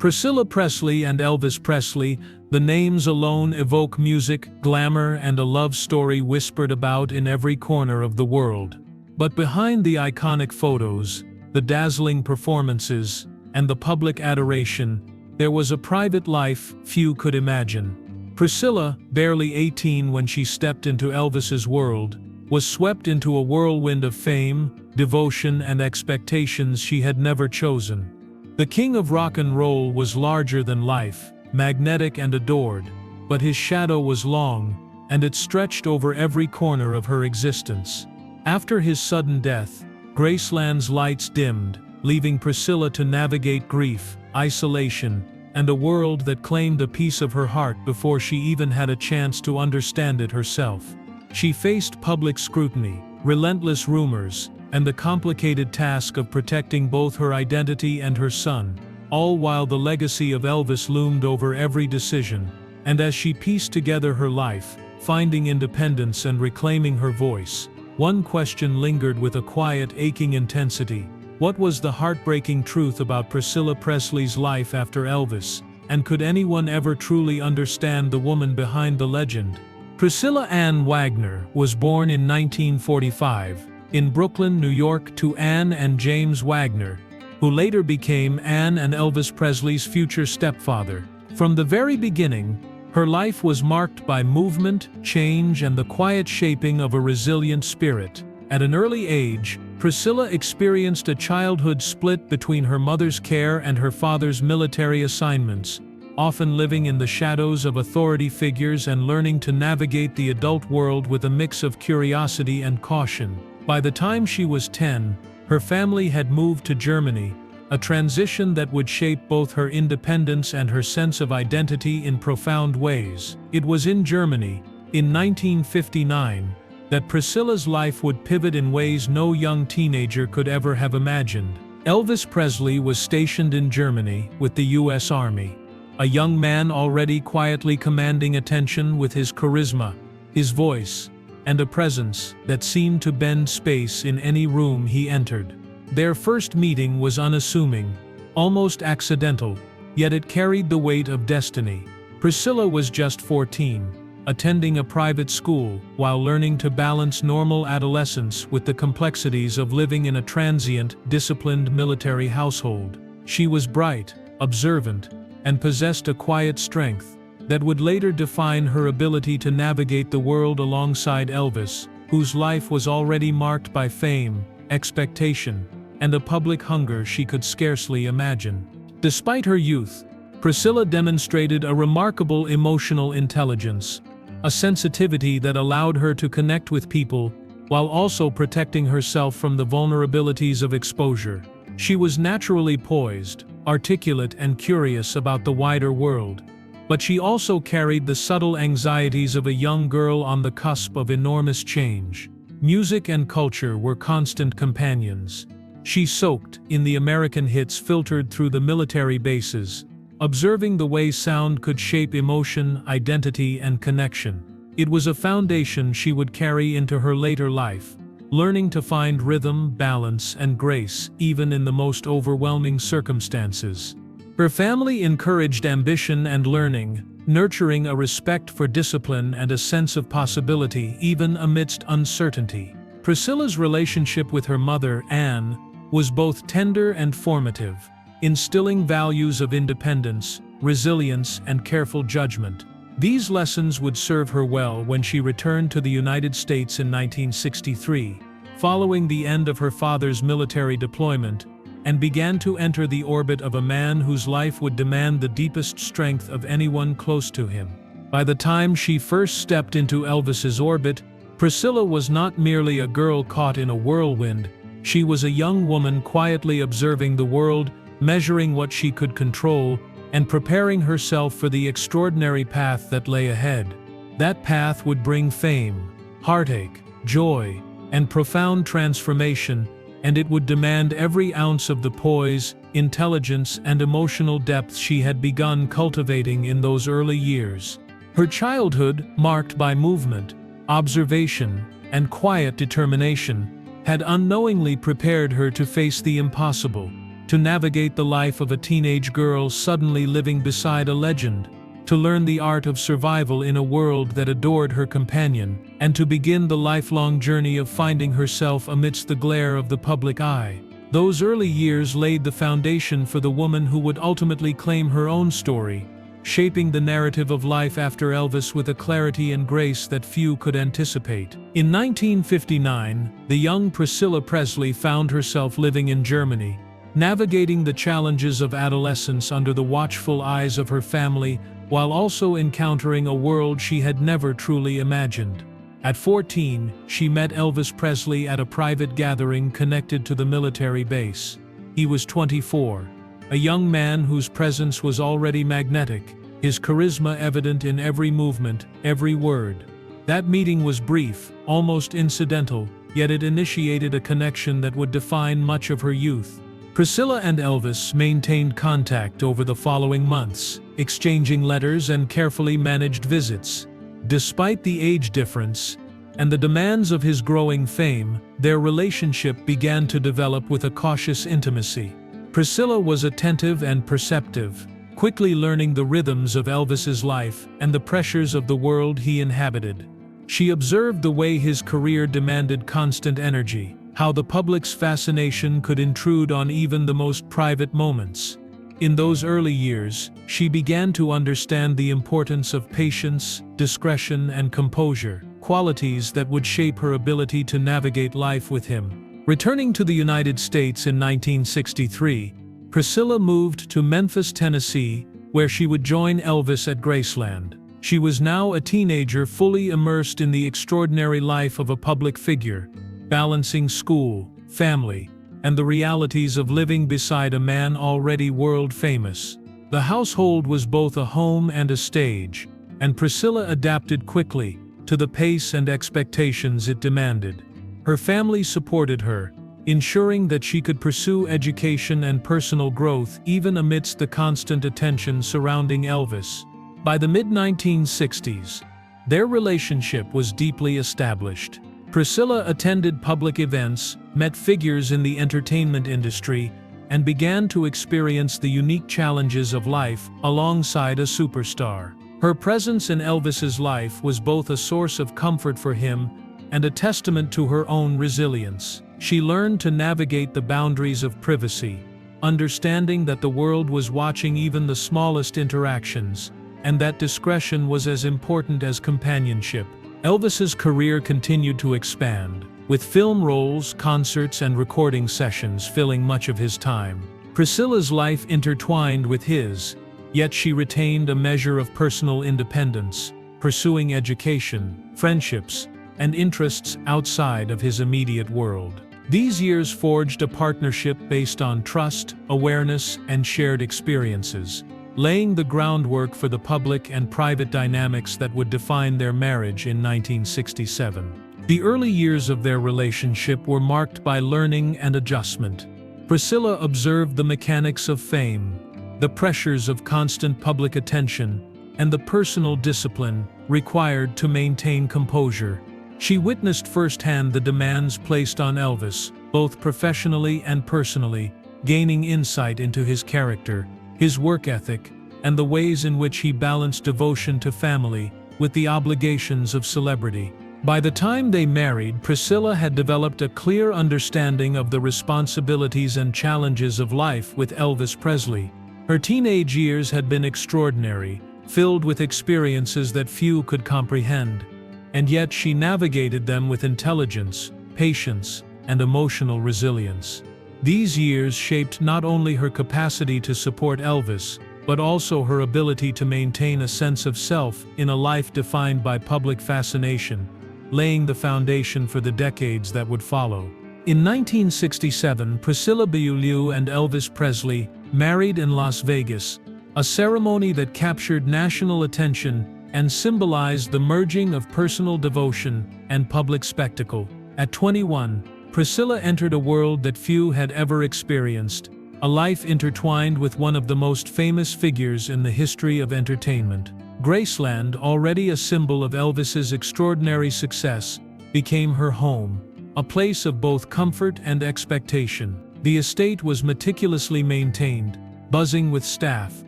Priscilla Presley and Elvis Presley, the names alone evoke music, glamour, and a love story whispered about in every corner of the world. But behind the iconic photos, the dazzling performances, and the public adoration, there was a private life few could imagine. Priscilla, barely 18 when she stepped into Elvis's world, was swept into a whirlwind of fame, devotion, and expectations she had never chosen. The king of rock and roll was larger than life, magnetic and adored, but his shadow was long, and it stretched over every corner of her existence. After his sudden death, Graceland's lights dimmed, leaving Priscilla to navigate grief, isolation, and a world that claimed a piece of her heart before she even had a chance to understand it herself. She faced public scrutiny, relentless rumors, and the complicated task of protecting both her identity and her son, all while the legacy of Elvis loomed over every decision. And as she pieced together her life, finding independence and reclaiming her voice, one question lingered with a quiet, aching intensity. What was the heartbreaking truth about Priscilla Presley's life after Elvis, and could anyone ever truly understand the woman behind the legend? Priscilla Ann Wagner was born in 1945 in Brooklyn, New York, to Ann and James Wagner, who later became Ann and Elvis Presley's future stepfather. From the very beginning, her life was marked by movement, change, and the quiet shaping of a resilient spirit. At an early age, Priscilla experienced a childhood split between her mother's care and her father's military assignments, often living in the shadows of authority figures and learning to navigate the adult world with a mix of curiosity and caution. By the time she was 10, her family had moved to Germany, a transition that would shape both her independence and her sense of identity in profound ways. It was in Germany, in 1959, that Priscilla's life would pivot in ways no young teenager could ever have imagined. Elvis Presley was stationed in Germany with the U.S. Army, a young man already quietly commanding attention with his charisma, his voice, and a presence that seemed to bend space in any room he entered. Their first meeting was unassuming, almost accidental, yet it carried the weight of destiny. Priscilla was just 14, attending a private school while learning to balance normal adolescence with the complexities of living in a transient, disciplined military household. She was bright, observant, and possessed a quiet strength that would later define her ability to navigate the world alongside Elvis, whose life was already marked by fame, expectation, and a public hunger she could scarcely imagine. Despite her youth, Priscilla demonstrated a remarkable emotional intelligence, a sensitivity that allowed her to connect with people while also protecting herself from the vulnerabilities of exposure. She was naturally poised, articulate, and curious about the wider world. But she also carried the subtle anxieties of a young girl on the cusp of enormous change. Music and culture were constant companions. She soaked in the American hits filtered through the military bases, observing the way sound could shape emotion, identity, and connection. It was a foundation she would carry into her later life, learning to find rhythm, balance, and grace even in the most overwhelming circumstances. Her family encouraged ambition and learning, nurturing a respect for discipline and a sense of possibility even amidst uncertainty. Priscilla's relationship with her mother, Anne, was both tender and formative, instilling values of independence, resilience, and careful judgment. These lessons would serve her well when she returned to the United States in 1963, following the end of her father's military deployment, and began to enter the orbit of a man whose life would demand the deepest strength of anyone close to him. By the time she first stepped into Elvis's orbit, Priscilla was not merely a girl caught in a whirlwind, she was a young woman quietly observing the world, measuring what she could control, and preparing herself for the extraordinary path that lay ahead. That path would bring fame, heartache, joy, and profound transformation, and it would demand every ounce of the poise, intelligence, and emotional depth she had begun cultivating in those early years. Her childhood, marked by movement, observation, and quiet determination, had unknowingly prepared her to face the impossible. to navigate the life of a teenage girl suddenly living beside a legend, to learn the art of survival in a world that adored her companion, and to begin the lifelong journey of finding herself amidst the glare of the public eye. Those early years laid the foundation for the woman who would ultimately claim her own story, shaping the narrative of life after Elvis with a clarity and grace that few could anticipate. In 1959, the young Priscilla Presley found herself living in Germany, navigating the challenges of adolescence under the watchful eyes of her family, while also encountering a world she had never truly imagined. At 14, she met Elvis Presley at a private gathering connected to the military base. He was 24, a young man whose presence was already magnetic, his charisma evident in every movement, every word. That meeting was brief, almost incidental, yet it initiated a connection that would define much of her youth. Priscilla and Elvis maintained contact over the following months, exchanging letters and carefully managed visits. Despite the age difference and the demands of his growing fame, their relationship began to develop with a cautious intimacy. Priscilla was attentive and perceptive, quickly learning the rhythms of Elvis's life and the pressures of the world he inhabited. She observed the way his career demanded constant energy, how the public's fascination could intrude on even the most private moments. In those early years, she began to understand the importance of patience, discretion, and composure, qualities that would shape her ability to navigate life with him. Returning to the United States in 1963, Priscilla moved to Memphis, Tennessee, where she would join Elvis at Graceland. She was now a teenager fully immersed in the extraordinary life of a public figure, balancing school, family, and the realities of living beside a man already world-famous. The household was both a home and a stage, and Priscilla adapted quickly to the pace and expectations it demanded. Her family supported her, ensuring that she could pursue education and personal growth even amidst the constant attention surrounding Elvis. By the mid-1960s, their relationship was deeply established. Priscilla attended public events, met figures in the entertainment industry, and began to experience the unique challenges of life alongside a superstar. Her presence in Elvis's life was both a source of comfort for him and a testament to her own resilience. She learned to navigate the boundaries of privacy, understanding that the world was watching even the smallest interactions, and that discretion was as important as companionship. Elvis's career continued to expand, with film roles, concerts, and recording sessions filling much of his time. Priscilla's life intertwined with his, yet she retained a measure of personal independence, pursuing education, friendships, and interests outside of his immediate world. These years forged a partnership based on trust, awareness, and shared experiences, laying the groundwork for the public and private dynamics that would define their marriage in 1967. The early years of their relationship were marked by learning and adjustment. Priscilla observed the mechanics of fame, the pressures of constant public attention, and the personal discipline required to maintain composure. She witnessed firsthand the demands placed on Elvis, both professionally and personally, gaining insight into his character, his work ethic, and the ways in which he balanced devotion to family with the obligations of celebrity. By the time they married, Priscilla had developed a clear understanding of the responsibilities and challenges of life with Elvis Presley. Her teenage years had been extraordinary, filled with experiences that few could comprehend, and yet she navigated them with intelligence, patience, and emotional resilience. These years shaped not only her capacity to support Elvis, but also her ability to maintain a sense of self in a life defined by public fascination, laying the foundation for the decades that would follow. In 1967, Priscilla Presley and Elvis Presley married in Las Vegas, a ceremony that captured national attention and symbolized the merging of personal devotion and public spectacle. At 21, Priscilla entered a world that few had ever experienced, a life intertwined with one of the most famous figures in the history of entertainment. Graceland, already a symbol of Elvis's extraordinary success, became her home, a place of both comfort and expectation. The estate was meticulously maintained, buzzing with staff,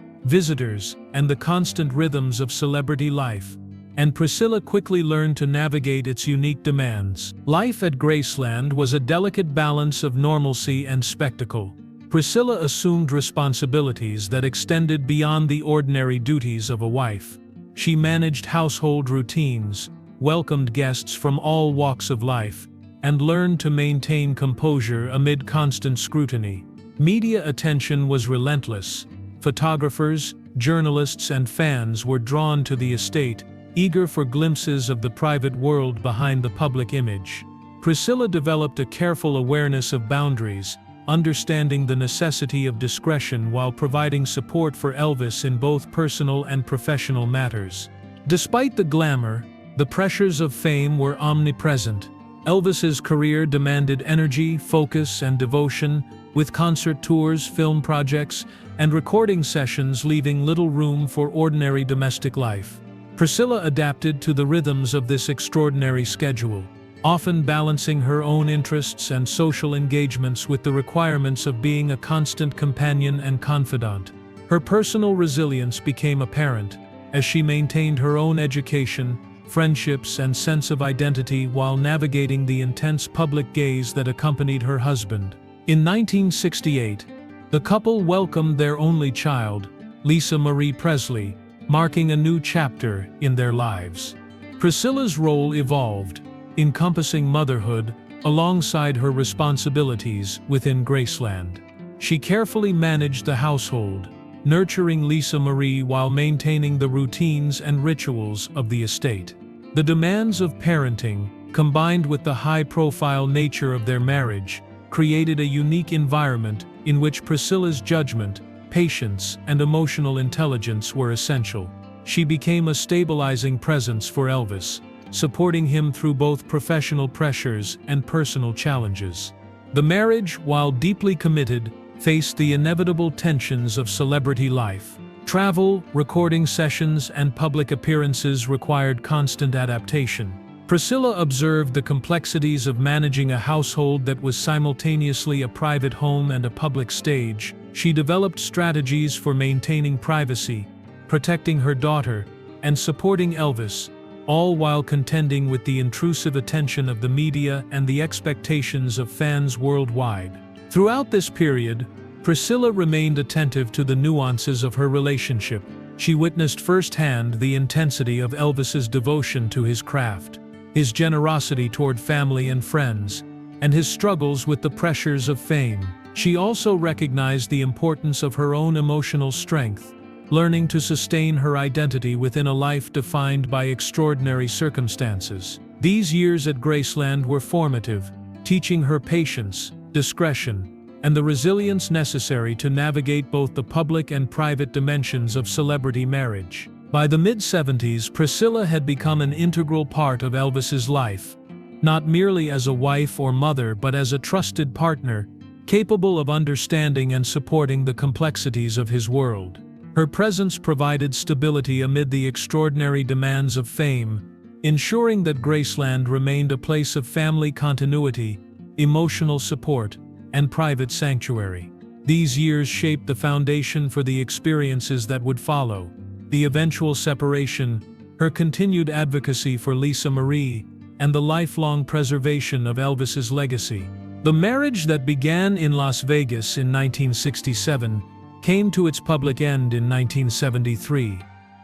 visitors, and the constant rhythms of celebrity life, and Priscilla quickly learned to navigate its unique demands. Life at Graceland was a delicate balance of normalcy and spectacle. Priscilla assumed responsibilities that extended beyond the ordinary duties of a wife. She managed household routines, welcomed guests from all walks of life, and learned to maintain composure amid constant scrutiny. Media attention was relentless. Photographers, journalists, and fans were drawn to the estate, eager for glimpses of the private world behind the public image. Priscilla developed a careful awareness of boundaries, understanding the necessity of discretion while providing support for Elvis in both personal and professional matters. Despite the glamour, the pressures of fame were omnipresent. Elvis's career demanded energy, focus, and devotion, with concert tours, film projects, and recording sessions leaving little room for ordinary domestic life. Priscilla adapted to the rhythms of this extraordinary schedule, often balancing her own interests and social engagements with the requirements of being a constant companion and confidant. Her personal resilience became apparent as she maintained her own education, friendships, and sense of identity while navigating the intense public gaze that accompanied her husband. In 1968, the couple welcomed their only child, Lisa Marie Presley, marking a new chapter in their lives. Priscilla's role evolved, encompassing motherhood alongside her responsibilities within Graceland. She carefully managed the household, nurturing Lisa Marie while maintaining the routines and rituals of the estate. The demands of parenting, combined with the high-profile nature of their marriage, created a unique environment in which Priscilla's judgment, patience, and emotional intelligence were essential. She became a stabilizing presence for Elvis, supporting him through both professional pressures and personal challenges. The marriage, while deeply committed, faced the inevitable tensions of celebrity life. Travel, recording sessions, and public appearances required constant adaptation. Priscilla observed the complexities of managing a household that was simultaneously a private home and a public stage. She developed strategies for maintaining privacy, protecting her daughter, and supporting Elvis, all while contending with the intrusive attention of the media and the expectations of fans worldwide. Throughout this period, Priscilla remained attentive to the nuances of her relationship. She witnessed firsthand the intensity of Elvis's devotion to his craft, his generosity toward family and friends, and his struggles with the pressures of fame. She also recognized the importance of her own emotional strength, learning to sustain her identity within a life defined by extraordinary circumstances. These years at Graceland were formative, teaching her patience, discretion, and the resilience necessary to navigate both the public and private dimensions of celebrity marriage. By the mid-70s, Priscilla had become an integral part of Elvis's life, not merely as a wife or mother but as a trusted partner, capable of understanding and supporting the complexities of his world. Her presence provided stability amid the extraordinary demands of fame, ensuring that Graceland remained a place of family continuity, emotional support, and private sanctuary. These years shaped the foundation for the experiences that would follow: the eventual separation, her continued advocacy for Lisa Marie, and the lifelong preservation of Elvis's legacy. The marriage that began in Las Vegas in 1967 came to its public end in 1973,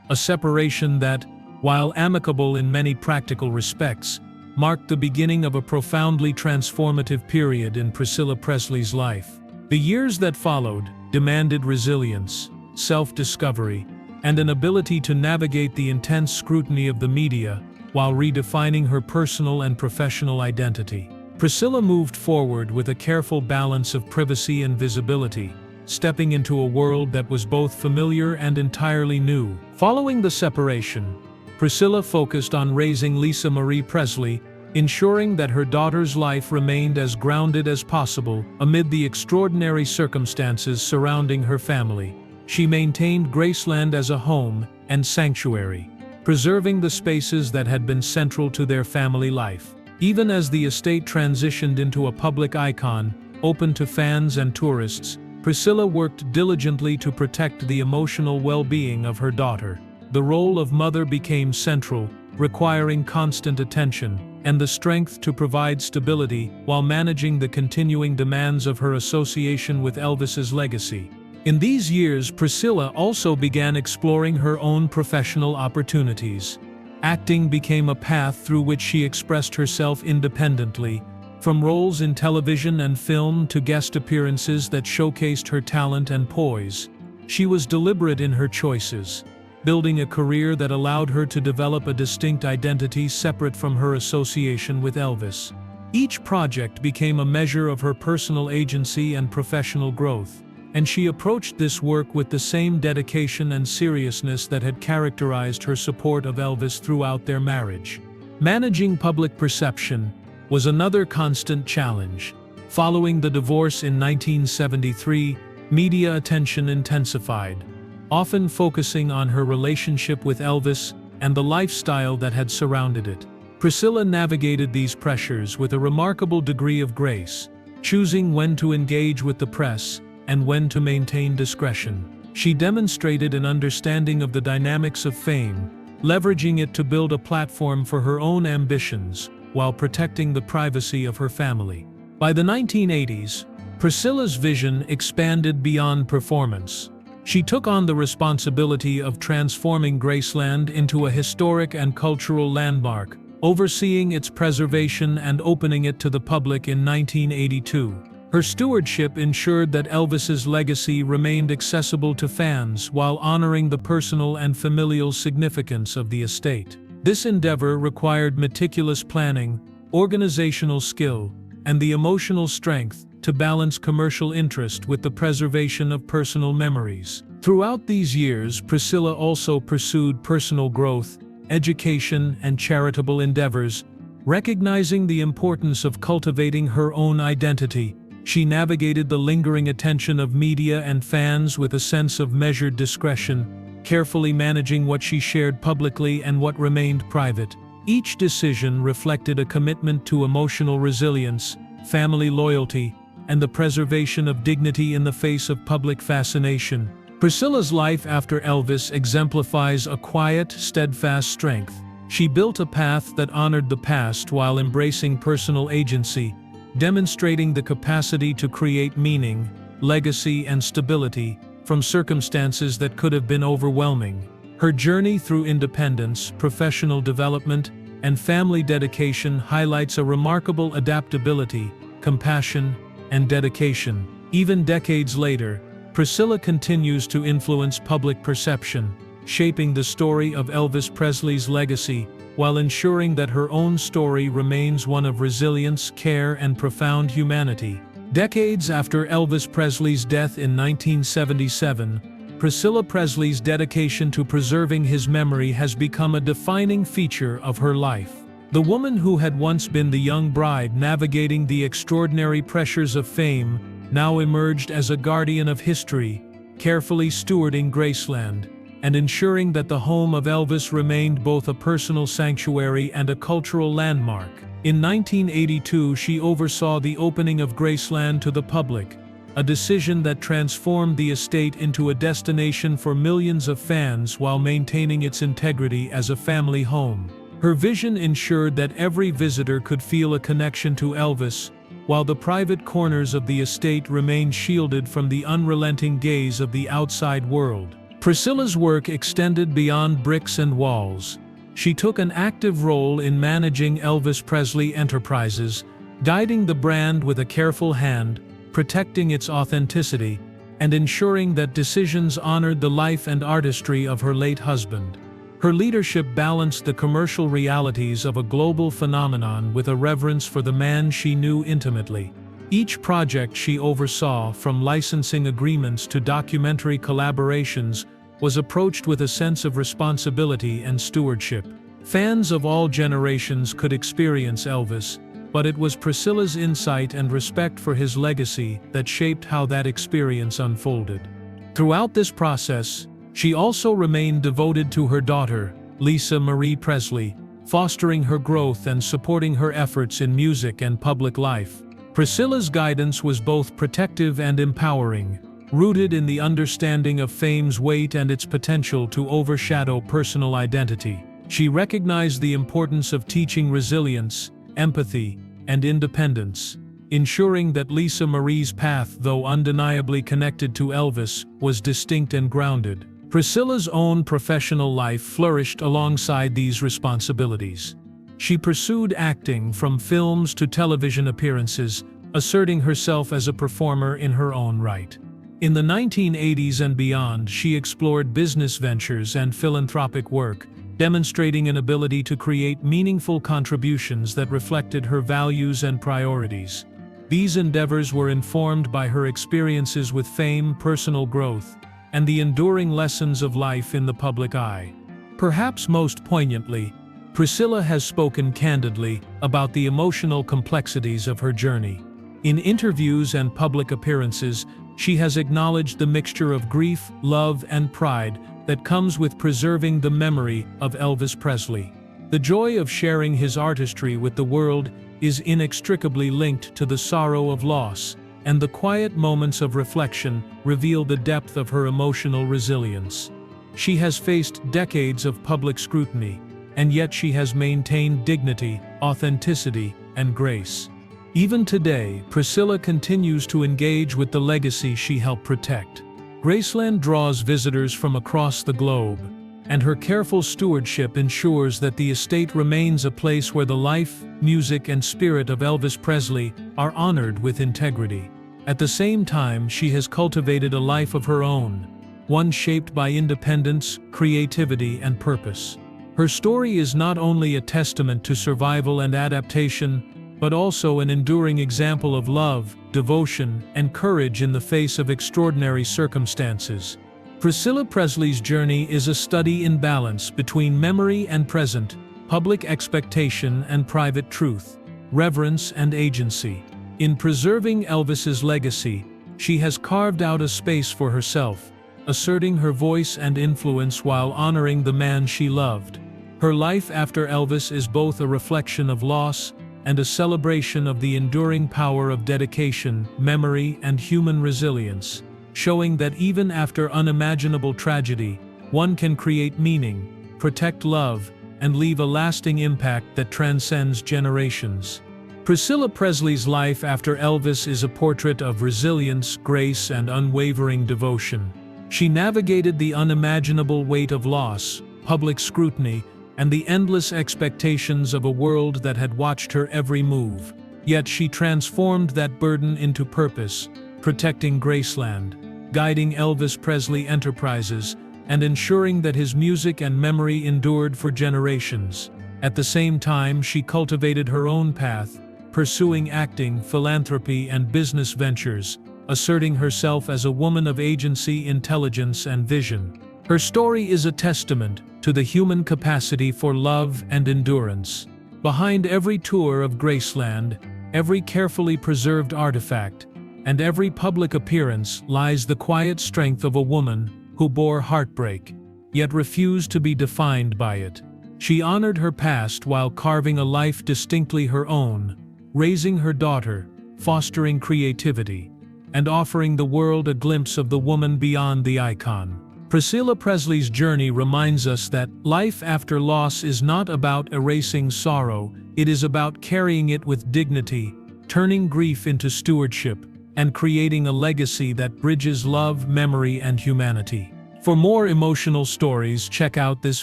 a separation that, while amicable in many practical respects, marked the beginning of a profoundly transformative period in Priscilla Presley's life. The years that followed demanded resilience, self-discovery, and an ability to navigate the intense scrutiny of the media while redefining her personal and professional identity. Priscilla moved forward with a careful balance of privacy and visibility, stepping into a world that was both familiar and entirely new. Following the separation, Priscilla focused on raising Lisa Marie Presley, ensuring that her daughter's life remained as grounded as possible amid the extraordinary circumstances surrounding her family. She maintained Graceland as a home and sanctuary, preserving the spaces that had been central to their family life. Even as the estate transitioned into a public icon, open to fans and tourists, Priscilla worked diligently to protect the emotional well-being of her daughter. The role of mother became central, requiring constant attention and the strength to provide stability while managing the continuing demands of her association with Elvis's legacy. In these years, Priscilla also began exploring her own professional opportunities. Acting became a path through which she expressed herself independently, from roles in television and film to guest appearances that showcased her talent and poise. She was deliberate in her choices, building a career that allowed her to develop a distinct identity separate from her association with Elvis. Each project became a measure of her personal agency and professional growth, and she approached this work with the same dedication and seriousness that had characterized her support of Elvis throughout their marriage. Managing public perception was another constant challenge. Following the divorce in 1973, media attention intensified, often focusing on her relationship with Elvis and the lifestyle that had surrounded it. Priscilla navigated these pressures with a remarkable degree of grace, choosing when to engage with the press and when to maintain discretion. She demonstrated an understanding of the dynamics of fame, leveraging it to build a platform for her own ambitions while protecting the privacy of her family. By the 1980s, Priscilla's vision expanded beyond performance. She took on the responsibility of transforming Graceland into a historic and cultural landmark, overseeing its preservation and opening it to the public in 1982. Her stewardship ensured that Elvis's legacy remained accessible to fans while honoring the personal and familial significance of the estate. This endeavor required meticulous planning, organizational skill, and the emotional strength to balance commercial interest with the preservation of personal memories. Throughout these years, Priscilla also pursued personal growth, education, and charitable endeavors. Recognizing the importance of cultivating her own identity, she navigated the lingering attention of media and fans with a sense of measured discretion, carefully managing what she shared publicly and what remained private. Each decision reflected a commitment to emotional resilience, family loyalty, and the preservation of dignity in the face of public fascination. Priscilla's life after Elvis exemplifies a quiet, steadfast strength. She built a path that honored the past while embracing personal agency, demonstrating the capacity to create meaning, legacy, and stability from circumstances that could have been overwhelming. Her journey through independence, professional development, and family dedication highlights a remarkable adaptability, compassion, and dedication. Even decades later, Priscilla continues to influence public perception, shaping the story of Elvis Presley's legacy while ensuring that her own story remains one of resilience, care, and profound humanity. Decades after Elvis Presley's death in 1977, Priscilla Presley's dedication to preserving his memory has become a defining feature of her life. The woman who had once been the young bride navigating the extraordinary pressures of fame now emerged as a guardian of history, carefully stewarding Graceland and ensuring that the home of Elvis remained both a personal sanctuary and a cultural landmark. In 1982, she oversaw the opening of Graceland to the public, a decision that transformed the estate into a destination for millions of fans while maintaining its integrity as a family home. Her vision ensured that every visitor could feel a connection to Elvis, while the private corners of the estate remained shielded from the unrelenting gaze of the outside world. Priscilla's work extended beyond bricks and walls. She took an active role in managing Elvis Presley Enterprises, guiding the brand with a careful hand, protecting its authenticity, and ensuring that decisions honored the life and artistry of her late husband. Her leadership balanced the commercial realities of a global phenomenon with a reverence for the man she knew intimately. Each project she oversaw, from licensing agreements to documentary collaborations, was approached with a sense of responsibility and stewardship. Fans of all generations could experience Elvis, but it was Priscilla's insight and respect for his legacy that shaped how that experience unfolded. Throughout this process, she also remained devoted to her daughter, Lisa Marie Presley, fostering her growth and supporting her efforts in music and public life. Priscilla's guidance was both protective and empowering, rooted in the understanding of fame's weight and its potential to overshadow personal identity. She recognized the importance of teaching resilience, empathy, and independence, ensuring that Lisa Marie's path, though undeniably connected to Elvis, was distinct and grounded. Priscilla's own professional life flourished alongside these responsibilities. She pursued acting from films to television appearances, asserting herself as a performer in her own right. In the 1980s and beyond, she explored business ventures and philanthropic work, demonstrating an ability to create meaningful contributions that reflected her values and priorities. These endeavors were informed by her experiences with fame, personal growth, and the enduring lessons of life in the public eye. Perhaps most poignantly, Priscilla has spoken candidly about the emotional complexities of her journey. In interviews and public appearances, she has acknowledged the mixture of grief, love, and pride that comes with preserving the memory of Elvis Presley. The joy of sharing his artistry with the world is inextricably linked to the sorrow of loss, and the quiet moments of reflection reveal the depth of her emotional resilience. She has faced decades of public scrutiny, and yet she has maintained dignity, authenticity, and grace. Even today, Priscilla continues to engage with the legacy she helped protect. Graceland draws visitors from across the globe, and her careful stewardship ensures that the estate remains a place where the life, music, and spirit of Elvis Presley are honored with integrity. At the same time, she has cultivated a life of her own, one shaped by independence, creativity, and purpose. Her story is not only a testament to survival and adaptation, but also an enduring example of love, devotion, and courage in the face of extraordinary circumstances. Priscilla Presley's journey is a study in balance between memory and present, public expectation and private truth, reverence and agency. In preserving Elvis's legacy, she has carved out a space for herself, asserting her voice and influence while honoring the man she loved. Her life after Elvis is both a reflection of loss and a celebration of the enduring power of dedication, memory, and human resilience, showing that even after unimaginable tragedy, one can create meaning, protect love, and leave a lasting impact that transcends generations. Priscilla Presley's life after Elvis is a portrait of resilience, grace, and unwavering devotion. She navigated the unimaginable weight of loss, public scrutiny, and the endless expectations of a world that had watched her every move. Yet she transformed that burden into purpose, protecting Graceland, guiding Elvis Presley Enterprises, and ensuring that his music and memory endured for generations. At the same time, she cultivated her own path, pursuing acting, philanthropy, and business ventures, asserting herself as a woman of agency, intelligence, and vision. Her story is a testament to the human capacity for love and endurance. Behind every tour of Graceland, every carefully preserved artifact, and every public appearance lies the quiet strength of a woman who bore heartbreak, yet refused to be defined by it. She honored her past while carving a life distinctly her own, raising her daughter, fostering creativity, and offering the world a glimpse of the woman beyond the icon. Priscilla Presley's journey reminds us that life after loss is not about erasing sorrow, it is about carrying it with dignity, turning grief into stewardship, and creating a legacy that bridges love, memory, and humanity. For more emotional stories, check out this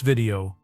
video.